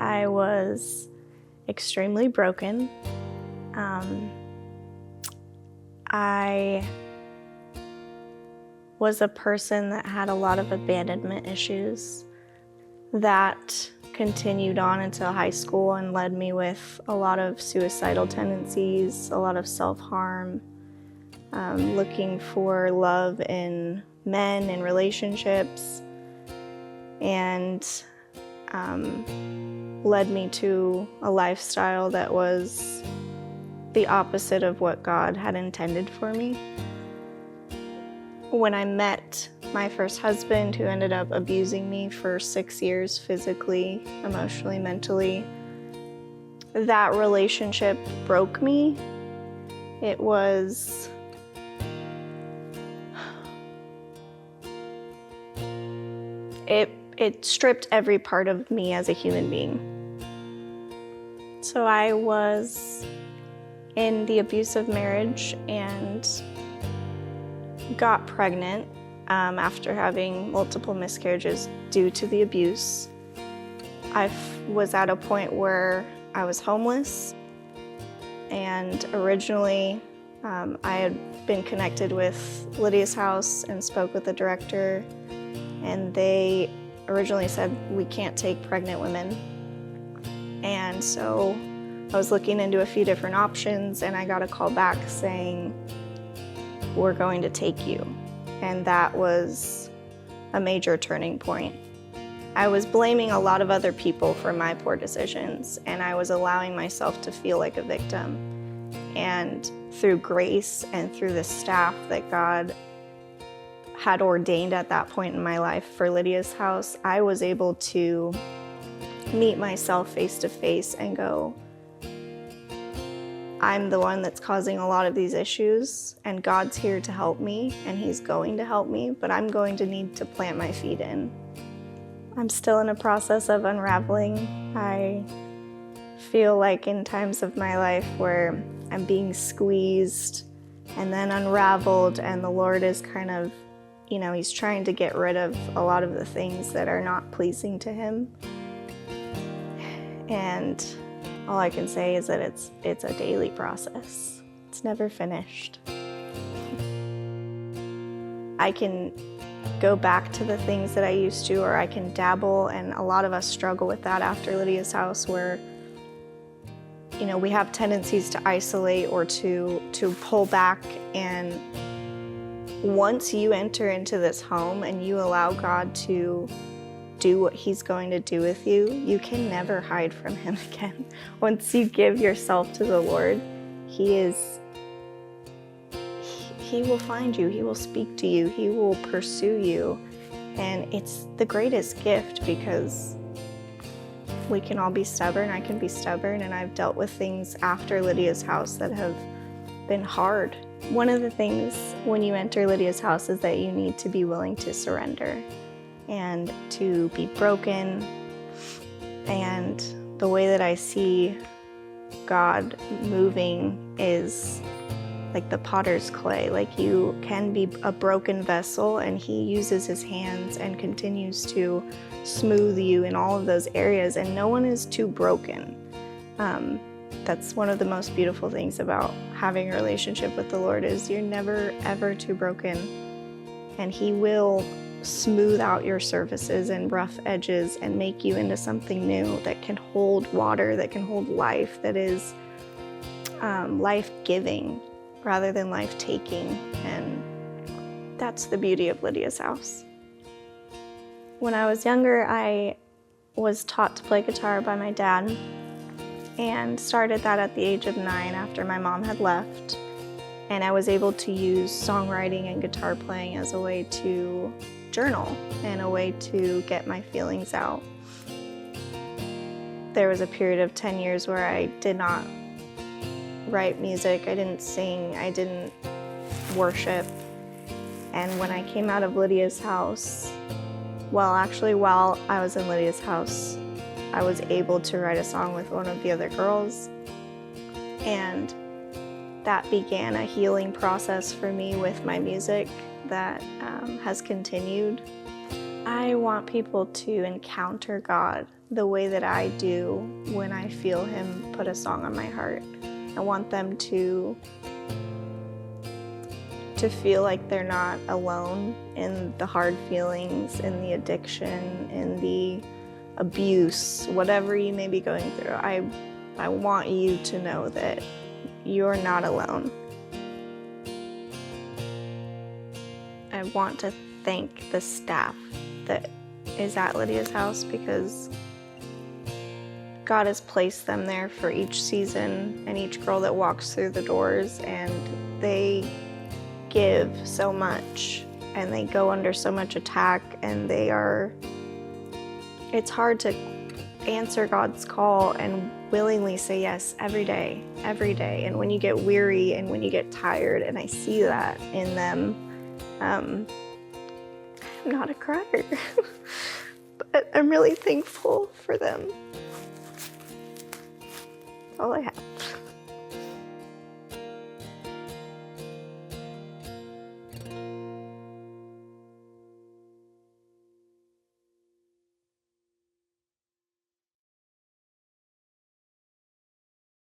I was extremely broken. I was a person that had a lot of abandonment issues that continued on until high school and led me with a lot of suicidal tendencies, a lot of self-harm, looking for love in men and relationships, and led me to a lifestyle that was the opposite of what God had intended for me. When I met my first husband, who ended up abusing me for 6 years, physically, emotionally, mentally, that relationship broke me. It stripped every part of me as a human being. So I was in the abusive marriage and got pregnant after having multiple miscarriages due to the abuse. I was at a point where I was homeless, and originally I had been connected with Lydia's house and spoke with the director, and they originally said we can't take pregnant women. And so I was looking into a few different options, and I got a call back saying, we're going to take you. And that was a major turning point. I was blaming a lot of other people for my poor decisions, and I was allowing myself to feel like a victim. And through grace and through the staff that God had ordained at that point in my life for Lydia's house, I was able to meet myself face to face and go, I'm the one that's causing a lot of these issues, and God's here to help me, and He's going to help me, but I'm going to need to plant my feet in. I'm still in a process of unraveling. I feel like in times of my life where I'm being squeezed and then unraveled, and the Lord is kind of, He's trying to get rid of a lot of the things that are not pleasing to Him. And all I can say is that it's a daily process. It's never finished. I can go back to the things that I used to, or I can dabble, and a lot of us struggle with that after Lydia's house, where we have tendencies to isolate or to pull back. And once you enter into this home and you allow God to do what He's going to do with you, you can never hide from Him again. Once you give yourself to the Lord, He will find you, He will speak to you, He will pursue you. And it's the greatest gift, because we can all be stubborn. I can be stubborn, and I've dealt with things after Lydia's house that have been hard. One of the things when you enter Lydia's house is that you need to be willing to surrender and to be broken. And the way that I see God moving is like the potter's clay. Like, you can be a broken vessel, and He uses His hands and continues to smooth you in all of those areas, and no one is too broken. That's one of the most beautiful things about having a relationship with the Lord, is you're never ever too broken, and He will smooth out your surfaces and rough edges and make you into something new that can hold water, that can hold life, that is life-giving rather than life-taking. And that's the beauty of Lydia's house. When I was younger, I was taught to play guitar by my dad, and started that at the age of 9 after my mom had left. And I was able to use songwriting and guitar playing as a way to journal and a way to get my feelings out. There was a period of 10 years where I did not write music, I didn't sing, I didn't worship. And when I came out of Lydia's house, while I was in Lydia's house, I was able to write a song with one of the other girls, and that began a healing process for me with my music that has continued. I want people to encounter God the way that I do when I feel Him put a song on my heart. I want them to feel like they're not alone in the hard feelings, in the addiction, in the abuse, whatever you may be going through. I want you to know that you're not alone. I want to thank the staff that is at Lydia's house, because God has placed them there for each season and each girl that walks through the doors, and they give so much and they go under so much attack, and it's hard to answer God's call and willingly say yes every day. And when you get weary and when you get tired, and I see that in them, I'm not a crier, but I'm really thankful for them. That's all I have.